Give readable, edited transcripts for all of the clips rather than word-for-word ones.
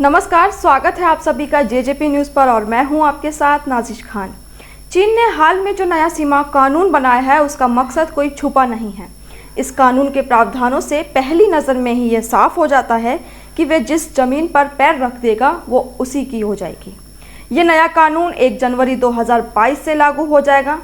नमस्कार, स्वागत है आप सभी का जेजेपी न्यूज़ पर और मैं हूं आपके साथ नाजिश खान। चीन ने हाल में जो नया सीमा कानून बनाया है उसका मकसद कोई छुपा नहीं है। इस कानून के प्रावधानों से पहली नज़र में ही यह साफ हो जाता है कि वे जिस जमीन पर पैर रख देगा वो उसी की हो जाएगी। ये नया कानून 1 जनवरी 2022 से लागू हो जाएगा।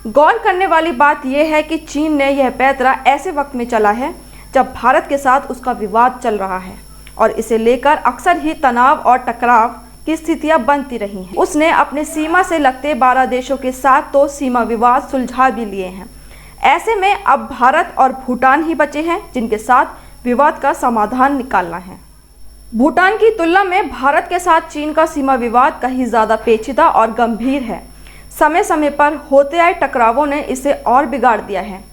गौर करने वाली बात यह है कि चीन ने यह पैंतरा ऐसे वक्त में चला है जब भारत के साथ उसका विवाद चल रहा है और इसे लेकर अक्सर ही तनाव और टकराव की स्थितियां बनती रही हैं। उसने अपने सीमा से लगते 12 देशों के साथ तो सीमा विवाद सुलझा भी लिए हैं। ऐसे में अब भारत और भूटान ही बचे हैं जिनके साथ विवाद का समाधान निकालना है। भूटान की तुलना में भारत के साथ चीन का सीमा विवाद कहीं ज़्यादा पेचीदा और गंभीर है। समय समय पर होते आए टकरावों ने इसे और बिगाड़ दिया है।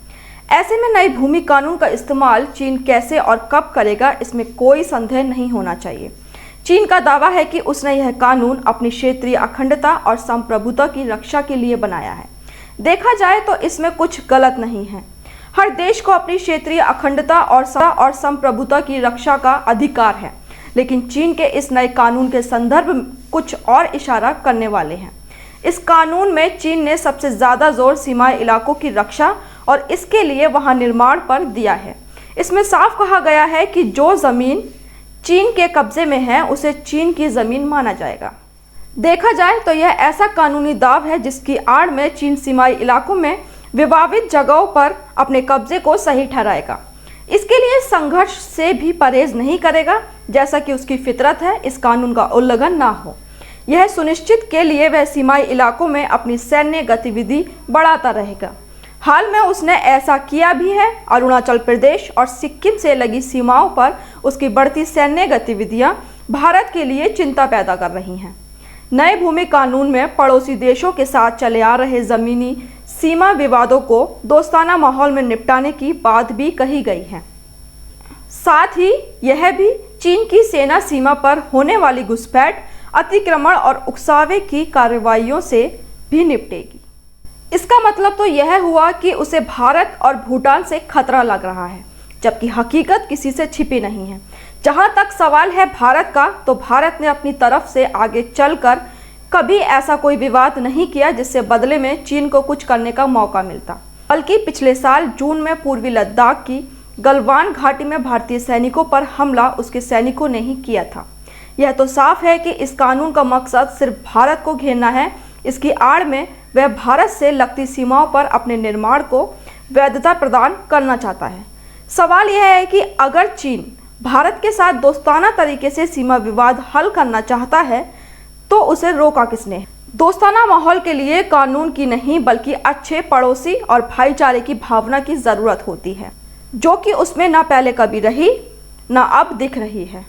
ऐसे में नई भूमि कानून का इस्तेमाल चीन कैसे और कब करेगा, इसमें कोई संदेह नहीं होना चाहिए। चीन का दावा है कि उसने यह कानून अपनी क्षेत्रीय अखंडता और संप्रभुता की रक्षा के लिए बनाया है। देखा जाए तो इसमें कुछ गलत नहीं है। हर देश को अपनी क्षेत्रीय अखंडता और संप्रभुता की रक्षा का अधिकार है, लेकिन चीन के इस नए कानून के संदर्भ में कुछ और इशारा करने वाले हैं। इस कानून में चीन ने सबसे ज़्यादा जोर सीमाई इलाकों की रक्षा और इसके लिए वहां निर्माण पर दिया है। इसमें साफ कहा गया है कि जो ज़मीन चीन के कब्जे में है उसे चीन की ज़मीन माना जाएगा। देखा जाए तो यह ऐसा कानूनी दाव है जिसकी आड़ में चीन सीमाई इलाकों में विवादित जगहों पर अपने कब्जे को सही ठहराएगा। इसके लिए संघर्ष से भी परहेज नहीं करेगा, जैसा कि उसकी फितरत है। इस कानून का उल्लंघन ना हो, यह सुनिश्चित के लिए वह सीमाई इलाकों में अपनी सैन्य गतिविधि बढ़ाता रहेगा। हाल में उसने ऐसा किया भी है। अरुणाचल प्रदेश और सिक्किम से लगी सीमाओं पर उसकी बढ़ती सैन्य गतिविधियां भारत के लिए चिंता पैदा कर रही हैं। नए भूमि कानून में पड़ोसी देशों के साथ चले आ रहे ज़मीनी सीमा विवादों को दोस्ताना माहौल में निपटाने की बात भी कही गई है। साथ ही यह भी चीन की सेना सीमा पर होने वाली घुसपैठ, अतिक्रमण और उकसावे की कार्रवाइयों से भी निपटेगी। इसका मतलब तो यह हुआ कि उसे भारत और भूटान से खतरा लग रहा है, जबकि हकीकत किसी से छिपी नहीं है। जहां तक सवाल है भारत का, तो भारत ने अपनी तरफ से आगे चलकर कभी ऐसा कोई विवाद नहीं किया जिससे बदले में चीन को कुछ करने का मौका मिलता। बल्कि पिछले साल जून में पूर्वी लद्दाख की गलवान घाटी में भारतीय सैनिकों पर हमला उसके सैनिकों ने ही किया था। यह तो साफ है कि इस कानून का मकसद सिर्फ भारत को घेरना है। इसकी आड़ में वह भारत से लगती सीमाओं पर अपने निर्माण को वैधता प्रदान करना चाहता है। सवाल यह है कि अगर चीन भारत के साथ दोस्ताना तरीके से सीमा विवाद हल करना चाहता है तो उसे रोका किसने? दोस्ताना माहौल के लिए कानून की नहीं बल्कि अच्छे पड़ोसी और भाईचारे की भावना की ज़रूरत होती है, जो कि उसमें ना पहले कभी रही ना अब दिख रही है।